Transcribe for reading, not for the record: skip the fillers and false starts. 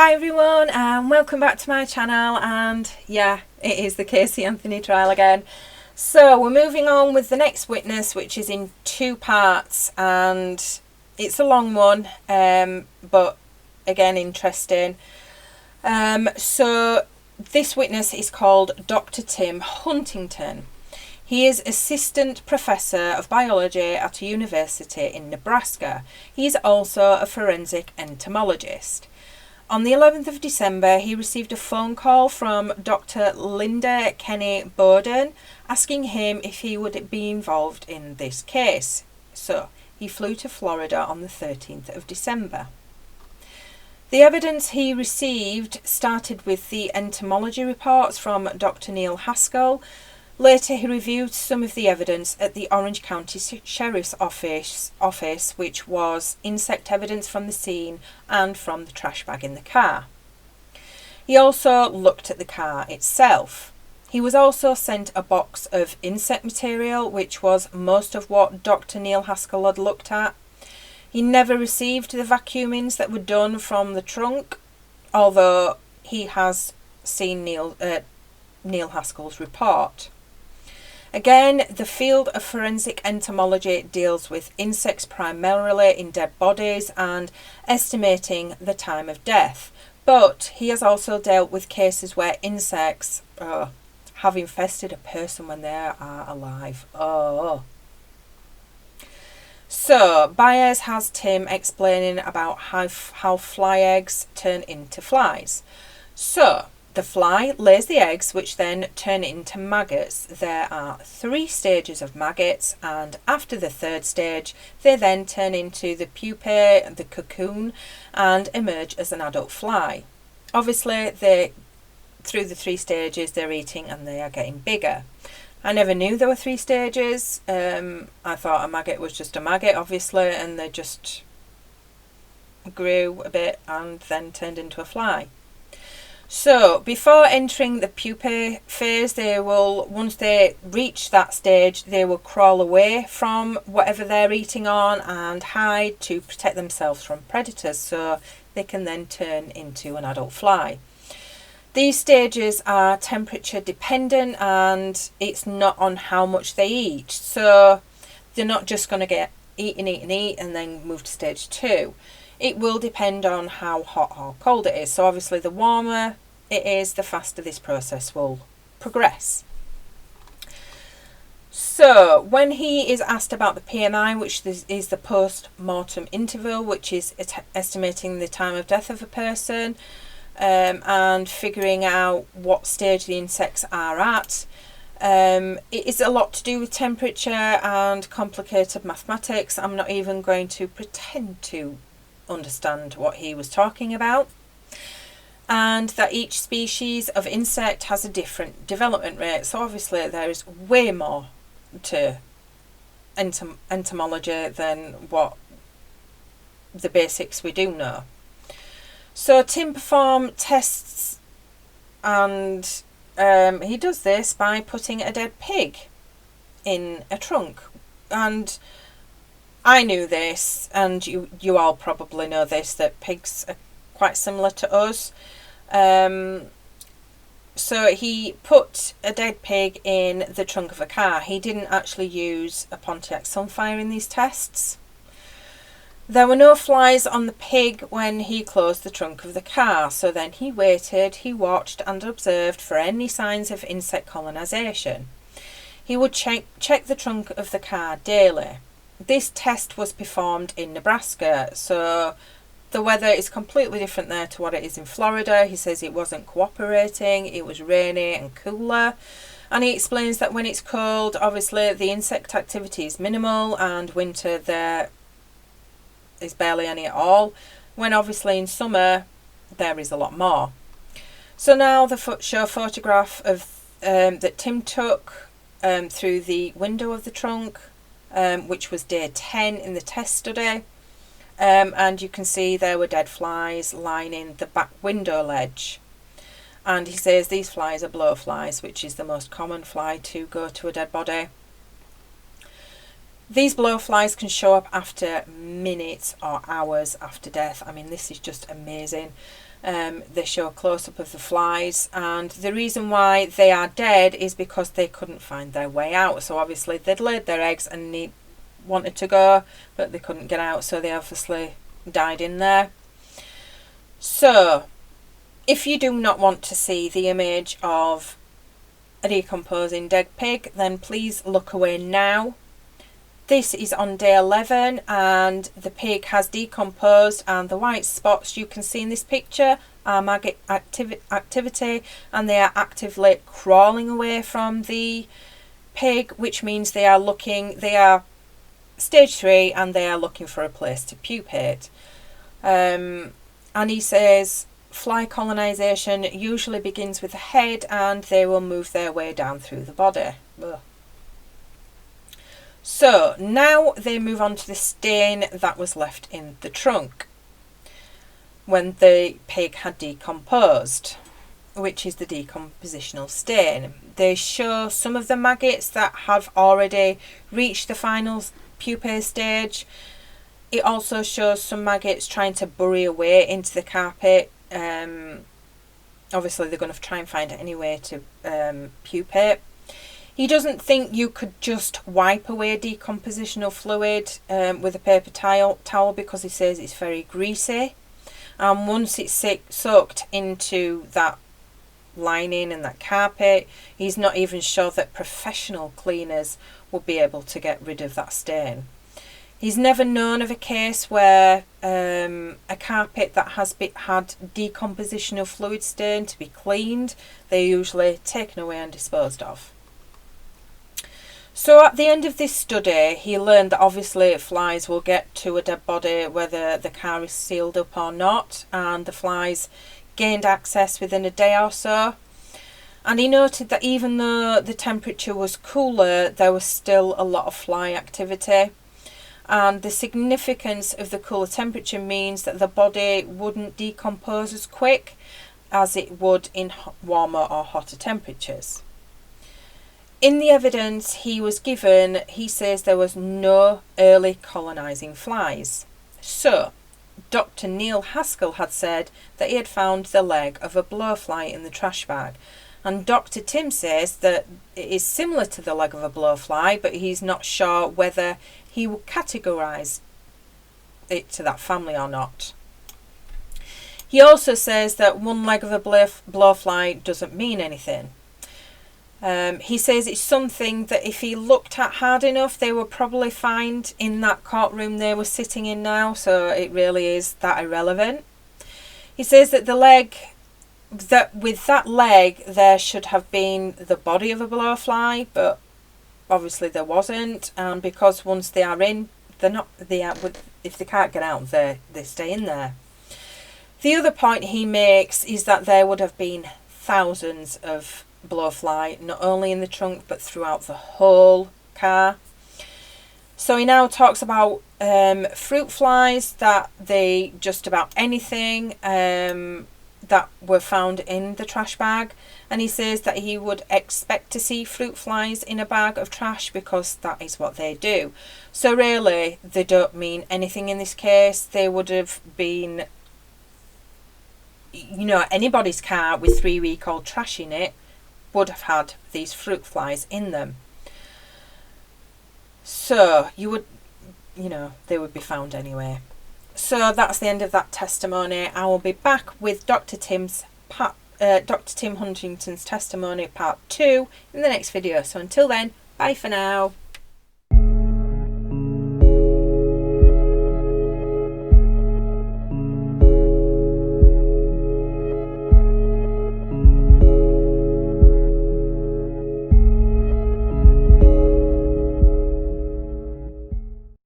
Hi everyone and welcome back to my channel, and yeah, it is the Casey Anthony trial again. So we're moving on with the next witness, which is in two parts, and it's a long one, but again interesting. So this witness is called Dr. Tim Huntington. He is assistant professor of biology at a university in Nebraska. He is also a forensic entomologist. On the 11th of December, he received a phone call from Dr. Linda Kenny Bowden asking him if he would be involved in this case. So he flew to Florida on the 13th of December. The evidence he received started with the entomology reports from Dr. Neil Haskell. Later, he reviewed some of the evidence at the Orange County Sheriff's Office, which was insect evidence from the scene and from the trash bag in the car. He also looked at the car itself. He was also sent a box of insect material, which was most of what Dr. Neil Haskell had looked at. He never received the vacuumings that were done from the trunk, although he has seen Neil Haskell's report. Again, the field of forensic entomology deals with insects primarily in dead bodies and estimating the time of death, but he has also dealt with cases where insects have infested a person when they are alive. So, Byers has Tim explaining about how fly eggs turn into flies. So, the fly lays the eggs, which then turn into maggots. There are 3 stages of maggots, and after the 3rd stage, they then turn into the pupae, the cocoon, and emerge as an adult fly. Obviously, through the 3 stages, they're eating and they are getting bigger. I never knew there were 3 stages. I thought a maggot was just a maggot, obviously, and they just grew a bit and then turned into a fly. So, before entering the pupae phase, once they reach that stage, they will crawl away from whatever they're eating on and hide to protect themselves from predators, so they can then turn into an adult fly. These stages are temperature dependent, and it's not on how much they eat. So, they're not just going to get eat and then move to stage 2. It will depend on how hot or cold it is. So obviously the warmer it is, the faster this process will progress. So when he is asked about the PMI, which is the post-mortem interval, which is estimating the time of death of a person, and figuring out what stage the insects are at, it is a lot to do with temperature and complicated mathematics. I'm not even going to pretend to understand what he was talking about, and that each species of insect has a different development rate. So obviously there is way more to entomology than what the basics we do know. So Tim performed tests, and he does this by putting a dead pig in a trunk. And I knew this, and you all probably know this, that pigs are quite similar to us. So he put a dead pig in the trunk of a car. He didn't actually use a Pontiac Sunfire in these tests. There were no flies on the pig when he closed the trunk of the car, so then he waited, he watched and observed for any signs of insect colonisation. He would check the trunk of the car daily. This test was performed in Nebraska, so the weather is completely different there to what it is in Florida. He says it wasn't cooperating, it was rainy and cooler, and he explains that when it's cold, obviously the insect activity is minimal, and winter there is barely any at all, when obviously in summer there is a lot more. So now the show photograph of that Tim took through the window of the trunk, which was day 10 in the test study, and you can see there were dead flies lining the back window ledge. And he says these flies are blowflies, which is the most common fly to go to a dead body. These blowflies can show up after minutes or hours after death. I mean, this is just amazing. They show a close-up of the flies, and the reason why they are dead is because they couldn't find their way out. So obviously they'd laid their eggs and wanted to go, but they couldn't get out, so they obviously died in there. So if you do not want to see the image of a decomposing dead pig, then please look away now. This is on day 11 and the pig has decomposed, and the white spots you can see in this picture are maggot activity, and they are actively crawling away from the pig, which means they are stage 3 and they are looking for a place to pupate. And he says fly colonisation usually begins with the head and they will move their way down through the body. Ugh. So now they move on to the stain that was left in the trunk when the pig had decomposed, which is the decompositional stain. They show some of the maggots that have already reached the final pupae stage. It also shows some maggots trying to bury away into the carpet. Obviously they're going to try and find any way to pupate. He doesn't think you could just wipe away decompositional fluid with a paper towel because he says it's very greasy. And once it's soaked into that lining and that carpet, he's not even sure that professional cleaners would be able to get rid of that stain. He's never known of a case where a carpet that has had decompositional fluid stain to be cleaned. They're usually taken away and disposed of. So at the end of this study, he learned that obviously flies will get to a dead body whether the car is sealed up or not, and the flies gained access within a day or so. And he noted that even though the temperature was cooler, there was still a lot of fly activity. And the significance of the cooler temperature means that the body wouldn't decompose as quick as it would in warmer or hotter temperatures. In the evidence he was given, he says there was no early colonising flies. So, Dr. Neil Haskell had said that he had found the leg of a blowfly in the trash bag. And Dr. Tim says that it is similar to the leg of a blowfly, but he's not sure whether he would categorise it to that family or not. He also says that one leg of a blowfly doesn't mean anything. He says it's something that if he looked at hard enough, they would probably find in that courtroom they were sitting in now, so it really is that irrelevant. He says that with that leg there should have been the body of a blowfly, but obviously there wasn't, and because once they are in, if they can't get out, they stay in there. The other point he makes is that there would have been thousands of blowfly, not only in the trunk but throughout the whole car. So he now talks about fruit flies, that they just about anything that were found in the trash bag, and he says that he would expect to see fruit flies in a bag of trash because that is what they do. So really they don't mean anything in this case. They would have been, anybody's car with 3-week-old trash in it would have had these fruit flies in them. So they would be found anyway. So that's the end of that testimony. I will be back with Dr. Tim Huntington's testimony part 2 in the next video. So until then, bye for now.